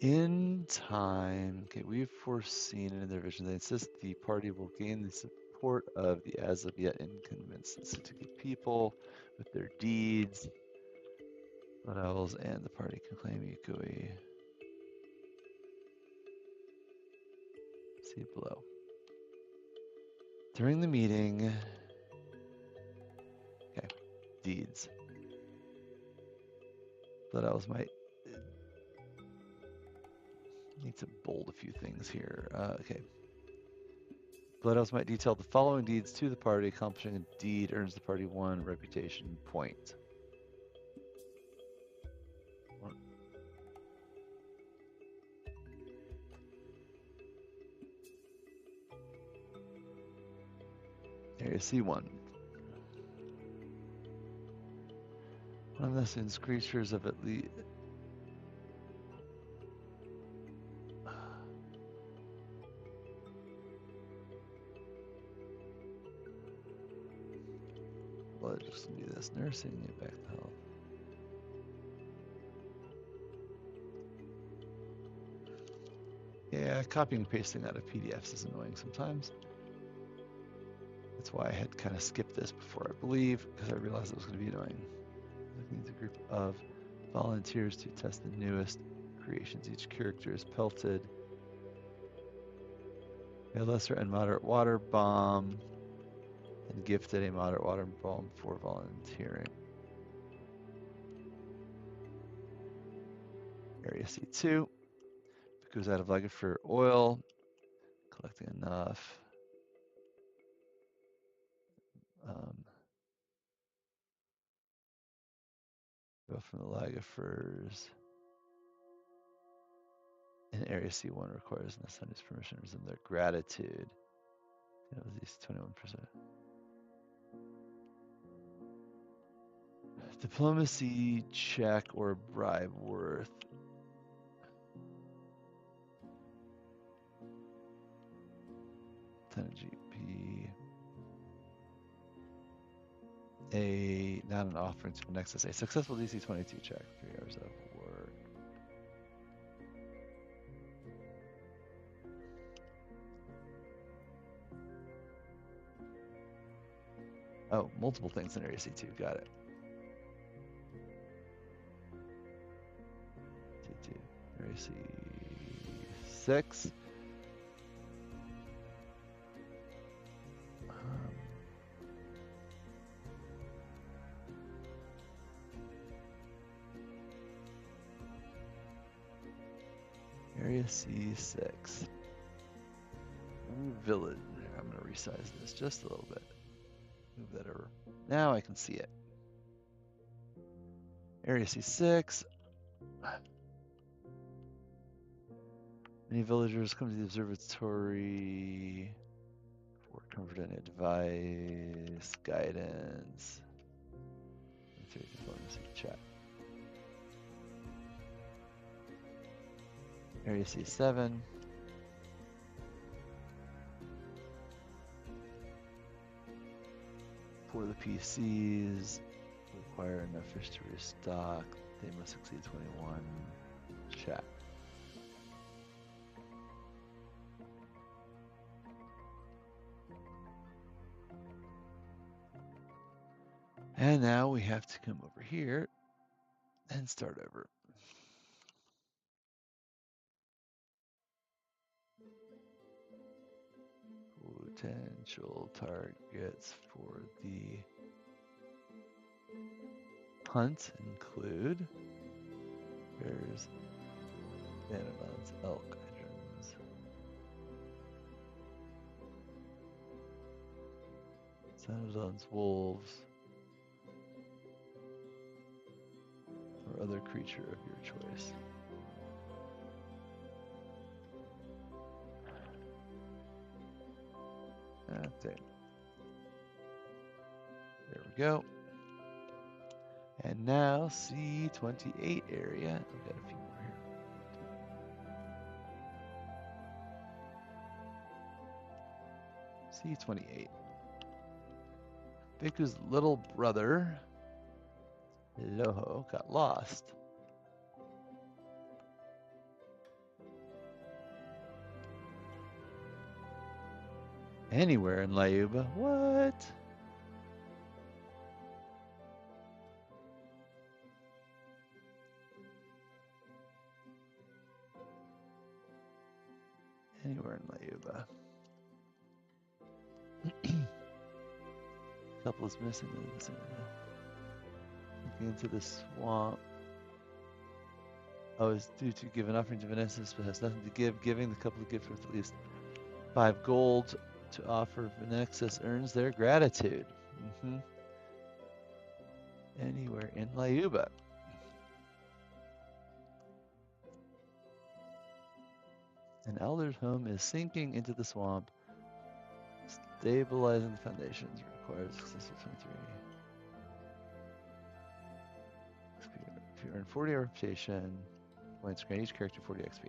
In time, okay, we've foreseen in their vision. They insist the party will gain the support of the as of yet insignificant people with their deeds. Blood owls and the party can claim Yukui. See below. During the meeting, okay, deeds. Blood owls might need to bold a few things here. Okay. Blood owls might detail the following deeds to the party. Accomplishing a deed earns the party 1 reputation point. Area C1. One of the sins creatures of at least. Well, just do this. Nursing, get back to health. Yeah, copying and pasting out of PDFs is annoying sometimes. That's why I had kind of skipped this before, I believe, because I realized it was going to be annoying. It needs a group of volunteers to test the newest creations. Each character is pelted a lesser and moderate water bomb and gifted a moderate water bomb for volunteering. Area C2 goes out of luggage for oil, collecting enough. Go from the Lagafers. And Area C1 requires the Sunny's permission to resume their gratitude. It was these 21%. Diplomacy check or bribe worth. Ten GP. Not an offering to Nexus. A successful DC-22 check. 3 hours of work. Oh, multiple things in Area C2. Got it. C2. Area C6. Area C6. Village. I'm going to resize this just a little bit. Move that over. Now I can see it. Area C6. Many villagers come to the observatory for comfort and advice, guidance. Military diplomacy chat. Area C7. For the PCs, require enough fish to restock. They must exceed 21. Chat. And now we have to come over here and start over. Potential targets for the hunt include bears, anodons, elk, hydrons, Xenodons, wolves, or other creature of your choice. Okay. There we go. And now C28 area. We've got a few more here. C28. Biku's little brother, Loho, got lost. Anywhere in Layuba? What? Anywhere in Layuba. Couple is missing. Looking into the swamp. Oh, it's due to give an offering to Vanessa, but has nothing to give. Giving the couple of gift with at least 5 gold to offer Vanessa earns their gratitude. Anywhere in Layuba. An elder's home is sinking into the swamp. Stabilizing the foundations requires success of 23. If you earn 40 reputation points, grant each character 40 XP.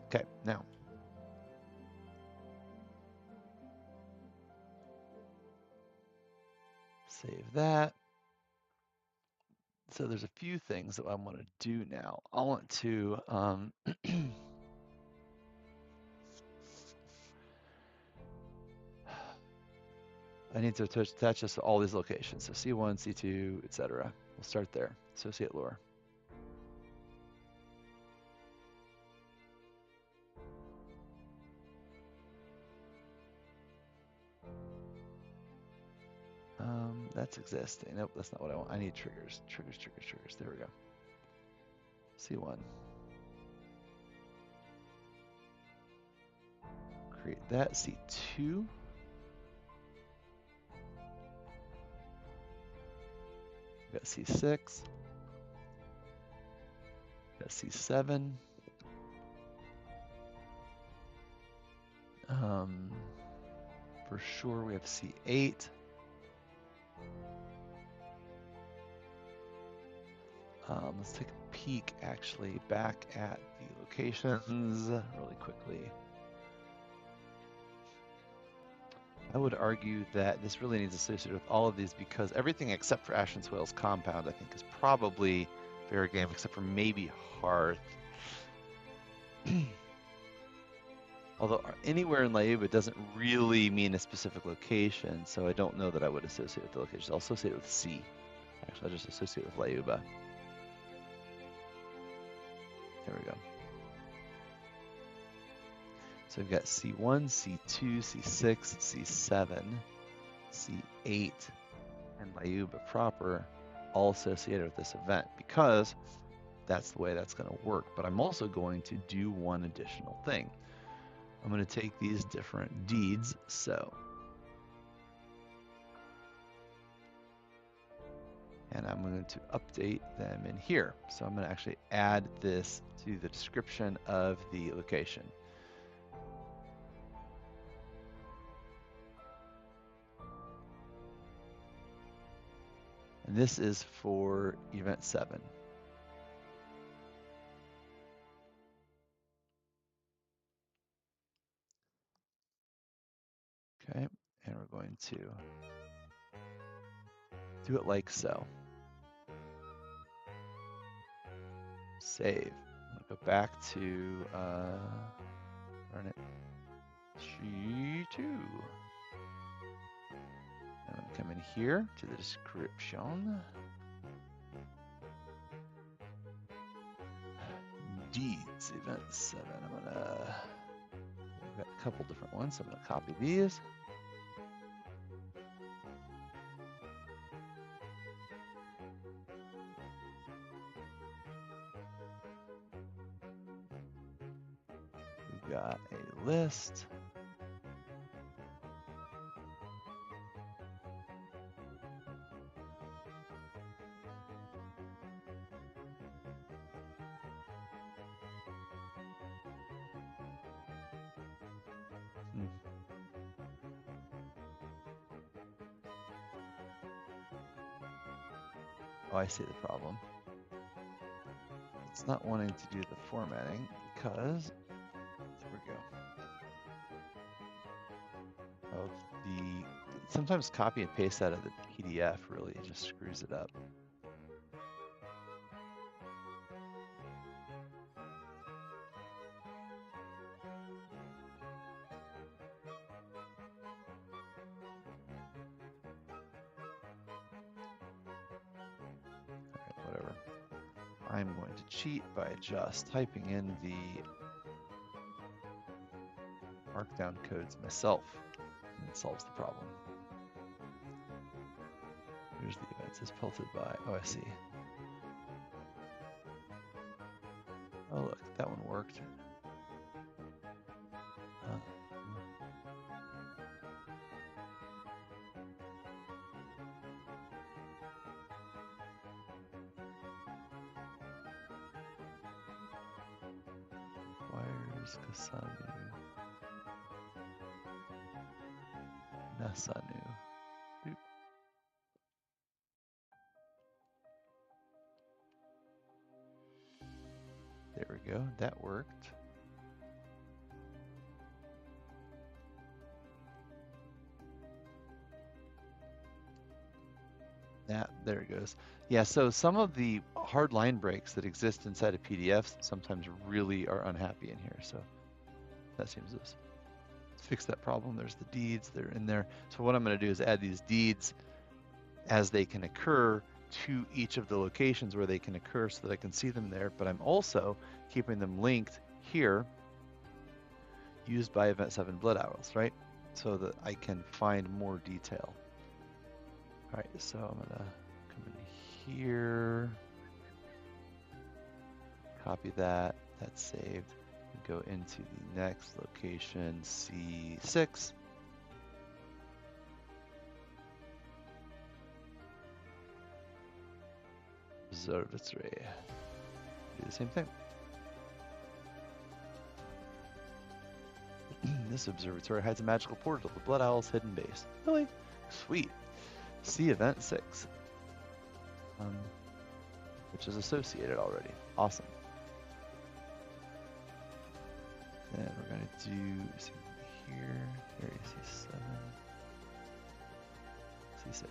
Okay, now. Save that. So there's a few things that I want to do now. I want to I need to attach this to all these locations. So C1, C2, etc. We'll start there. Associate lore. That's existing. Nope, that's not what I want. I need triggers. Triggers. There we go. C1. Create that. C2. We got C6. We got C7. For sure we have C8. Let's take a peek actually back at the locations really quickly. I would argue that this really needs associated with all of these because everything except for Ash and Swale's compound I think is probably fair game except for maybe Hearth. Although anywhere in Layuba doesn't really mean a specific location, so I don't know that I would associate with the locations. I'll associate with C. Actually, I'll just associate with Layuba. There we go. So we've got C1, C2, C6, C7, C8, and Layuba proper all associated with this event because that's the way that's going to work. But I'm also going to do one additional thing. I'm going to take these different deeds, and I'm going to update them in here. So I'm going to actually add this to the description of the location. And this is for event 7. Okay, and we're going to do it like so. Save. I'm gonna go back to darn it, G2. I'm gonna come in here to the description. Deeds, event 7. We've got a couple different ones, so I'm gonna copy these. We've got a list. Oh, I see the problem. It's not wanting to do the formatting because, there we go. Sometimes copy and paste out of the PDF really just screws it up. All right, whatever. I'm going to cheat by just typing in the markdown codes myself, and it solves the problem. Here's the events is pelted by, oh, I see. Oh, look, that one worked. Wires, Kasanu, Nasanu. Boop. There we go, that worked. There it goes. Yeah, so some of the hard line breaks that exist inside of PDFs sometimes really are unhappy in here. So that seems to fix that problem. There's the deeds, they're in there. So what I'm going to do is add these deeds as they can occur to each of the locations where they can occur so that I can see them there. But I'm also keeping them linked here, used by Event 7 Blood Owls, right? So that I can find more detail. All right, so I'm gonna come in here, copy that, that's saved, and go into the next location, C6. Observatory. Do the same thing. This observatory hides a magical portal to the Blood Owl's hidden base. Really? Sweet. See Event 6, which is associated already. Awesome. Then we're going to do here, area C7, C6.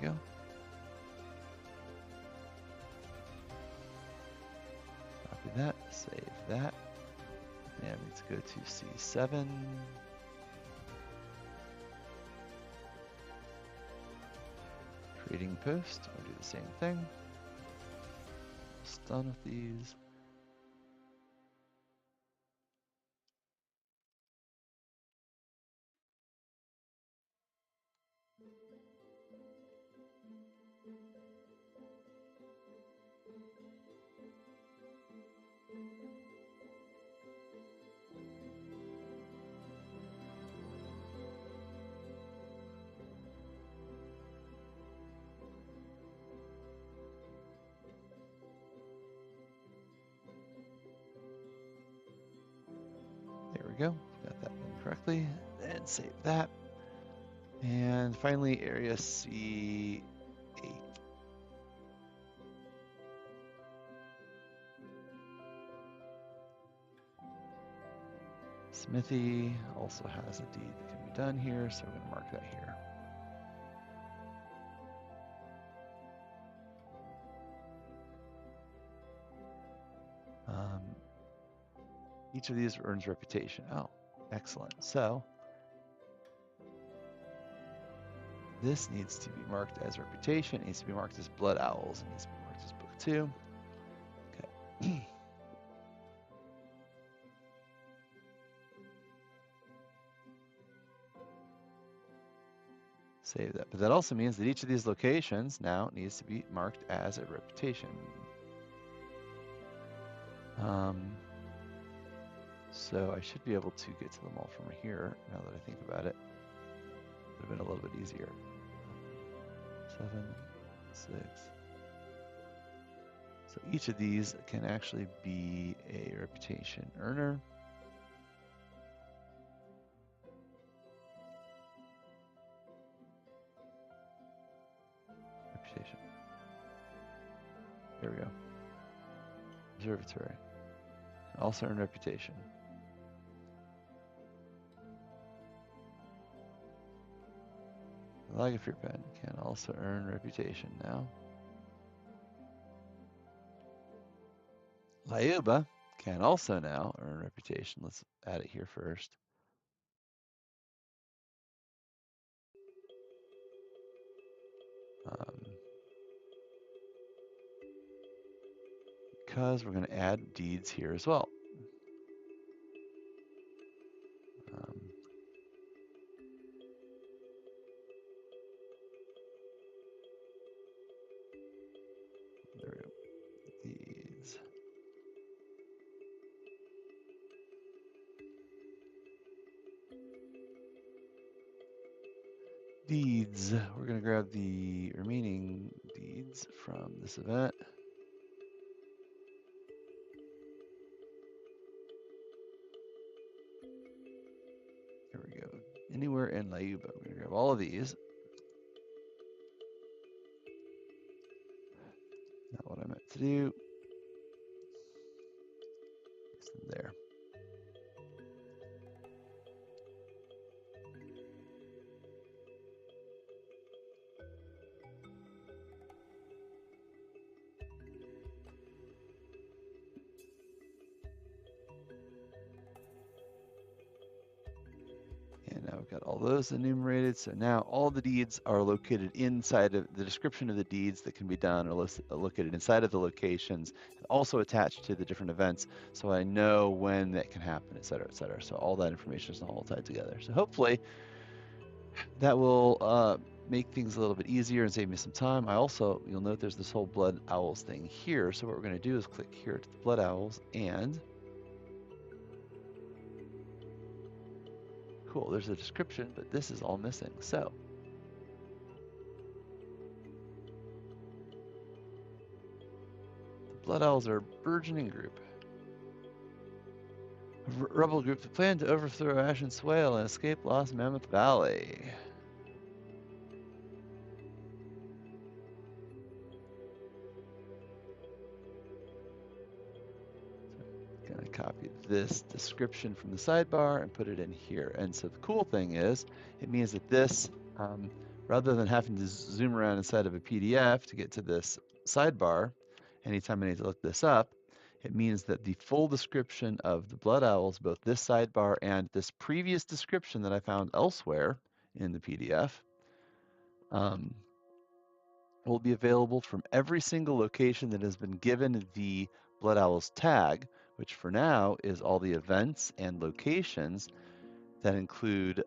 Go. Copy that, save that. And we need to go to C7. Creating post, I'll do the same thing. Almost done with these. There we go, got that done correctly, and save that. And finally, area C8. Smithy also has a deed that can be done here, so we're going to mark that here. Each of these earns reputation. Oh, excellent. So this needs to be marked as reputation. It needs to be marked as Blood Owls. It needs to be marked as book 2. Okay. Save that. But that also means that each of these locations now needs to be marked as a reputation. So I should be able to get to them all from here, now that I think about it. Would have been a little bit easier. 7, 6. So each of these can actually be a reputation earner. There we go. Observatory. Also earn reputation. Logopher pen can also earn reputation now. Lyuba can also now earn reputation. Let's add it here first. Because we're going to add deeds here as well. There we go. Deeds. Deeds. We're going to grab the remaining deeds from this event. Here we go. Anywhere in Lyuba. We're going to grab all of these. Not what I meant to do. There. And now we've got all those enumerated. So now all the deeds are located inside of the description of the deeds that can be done are located inside of the locations, and also attached to the different events. So I know when that can happen, et cetera, et cetera. So all that information is all tied together. So hopefully that will make things a little bit easier and save me some time. You'll note there's this whole Blood Owls thing here. So what we're going to do is click here to the Blood Owls, and cool, there's a description, but this is all missing. So the Blood Owls are a burgeoning group. A rebel group that planned to overthrow Ashen Swale and escape Lost Mammoth Valley. Gonna copy this description from the sidebar and put it in here. And so the cool thing is, it means that this, rather than having to zoom around inside of a PDF to get to this sidebar, anytime I need to look this up, it means that the full description of the Blood Owls, both this sidebar and this previous description that I found elsewhere in the PDF, will be available from every single location that has been given the Blood Owls tag, which for now is all the events and locations that include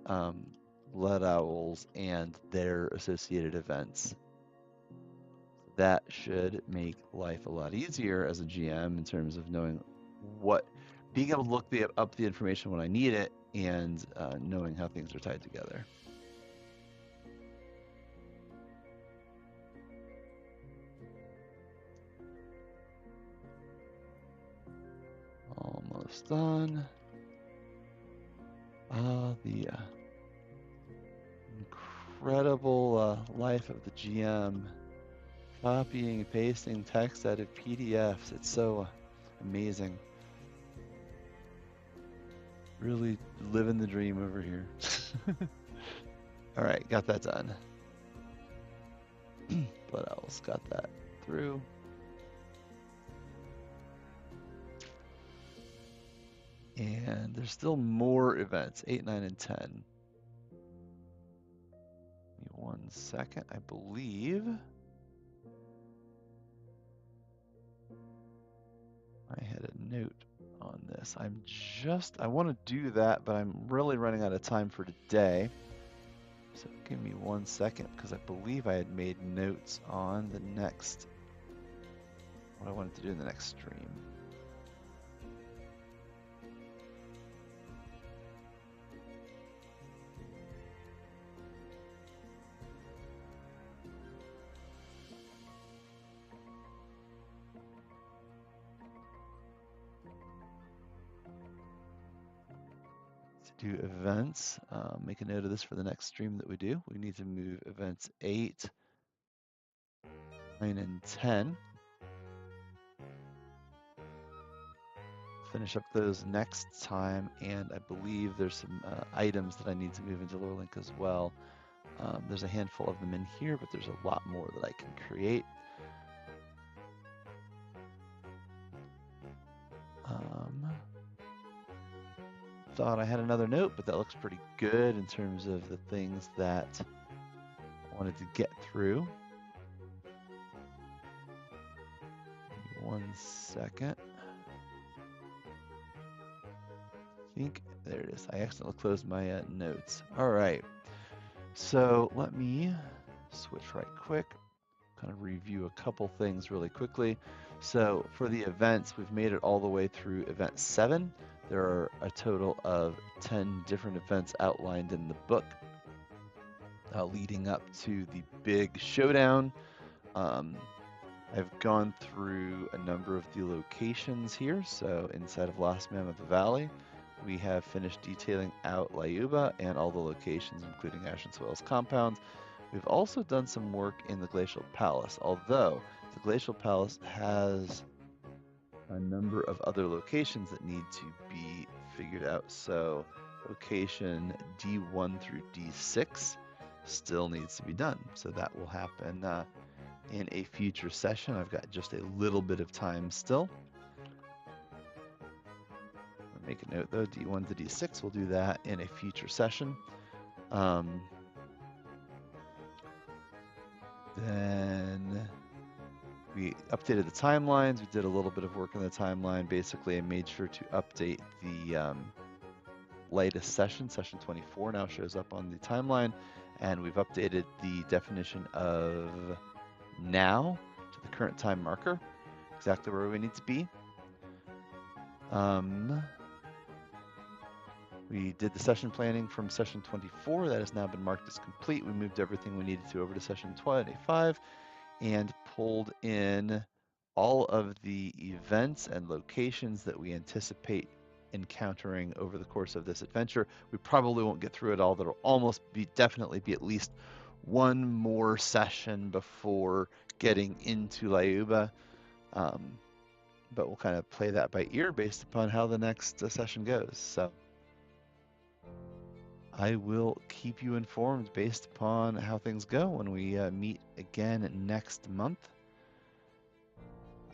Blood Owls and their associated events. That should make life a lot easier as a GM in terms of knowing being able to look up the information when I need it, and knowing how things are tied together. Almost done. The incredible life of the GM. Copying and pasting text out of PDFs. It's so amazing. Really living the dream over here. All right, got that done. Blood Owls, got that through. And there's still more events, 8, 9, and 10. Give me 1 second, I believe. I had a note on this. I want to do that, but I'm really running out of time for today. So give me 1 second, because I believe I had made notes on what I wanted to do in the next stream. Do events, make a note of this for the next stream that we do. We need to move events 8, 9, and 10 finish up those next time, and I believe there's some items that I need to move into Lurelink as well. There's a handful of them in here, but there's a lot more that I can create. Thought I had another note, but that looks pretty good in terms of the things that I wanted to get through. Give me 1 second. I think there it is. I accidentally closed my notes. All right. So let me switch right quick. Kind of review a couple things really quickly. So for the events, we've made it all the way through event 7. There are a total of 10 different events outlined in the book leading up to the big showdown. I've gone through a number of the locations here. So inside of Lost Mammoth Valley, we have finished detailing out Lyuba and all the locations, including Ashen Soil's compound. We've also done some work in the Glacial Palace, although the Glacial Palace has a number of other locations that need to be figured out. So location D1 through D6 still needs to be done. So that will happen in a future session. I've got just a little bit of time still. I'll make a note though, D1 to D6, we'll do that in a future session. Then we updated the timelines. We did a little bit of work on the timeline. Basically, I made sure to update the latest session. Session 24 now shows up on the timeline, and we've updated the definition of now to the current time marker, exactly where we need to be. We did the session planning from session 24. That has now been marked as complete. We moved everything we needed to over to session 25 and pulled in all of the events and locations that we anticipate encountering over the course of this adventure. We probably won't get through it all. There'll almost be, definitely be at least one more session before getting into Lyuba. But we'll kind of play that by ear based upon how the next session goes. So I will keep you informed based upon how things go when we meet again next month.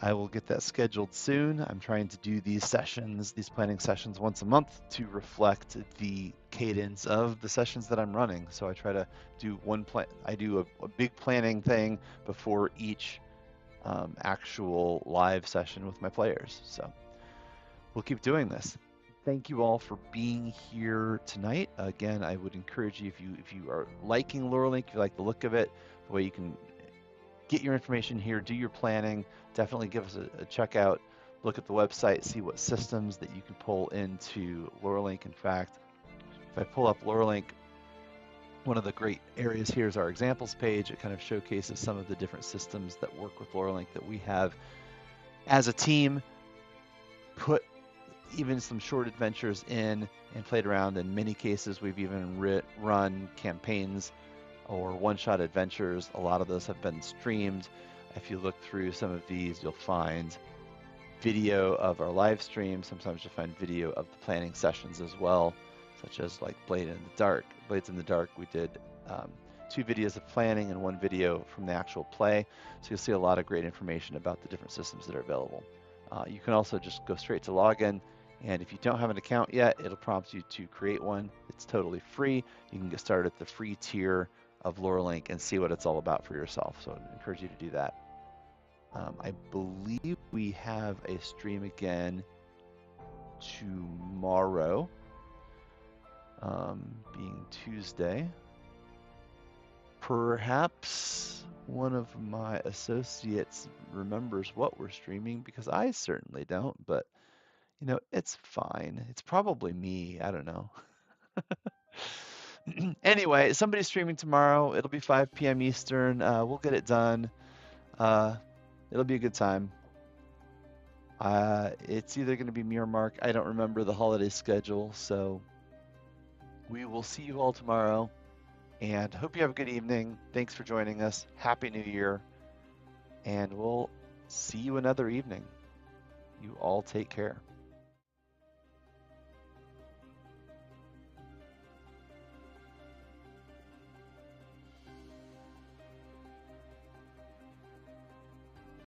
I will get that scheduled soon. I'm trying to do these sessions, these planning sessions once a month to reflect the cadence of the sessions that I'm running. So I try to do one plan. I do a big planning thing before each actual live session with my players. So we'll keep doing this. Thank you all for being here tonight. Again, I would encourage you, if you are liking Lurelink, if you like the look of it, the way you can get your information here, do your planning, definitely give us a check out, look at the website, see what systems that you can pull into Lurelink. In fact, if I pull up Lurelink, one of the great areas here is our examples page. It kind of showcases some of the different systems that work with Lurelink that we have as a team put even some short adventures in and played around. In many cases, we've even run campaigns or one-shot adventures. A lot of those have been streamed. If you look through some of these, you'll find video of our live stream. Sometimes you'll find video of the planning sessions as well, such as like Blades in the Dark. We did 2 videos of planning and 1 video from the actual play. So you'll see a lot of great information about the different systems that are available. You can also just go straight to login, and if you don't have an account yet, it'll prompt you to create one. It's totally free. You can get started at the free tier of Lurelink and see what it's all about for yourself. So I encourage you to do that. I believe we have a stream again tomorrow, being Tuesday. Perhaps one of my associates remembers what we're streaming, because I certainly don't, but you know, it's fine. It's probably me. I don't know. Anyway, somebody's streaming tomorrow. It'll be 5 p.m. Eastern. We'll get it done. It'll be a good time. It's either going to be me or Mark. I don't remember the holiday schedule, so we will see you all tomorrow. And hope you have a good evening. Thanks for joining us. Happy New Year. And we'll see you another evening. You all take care.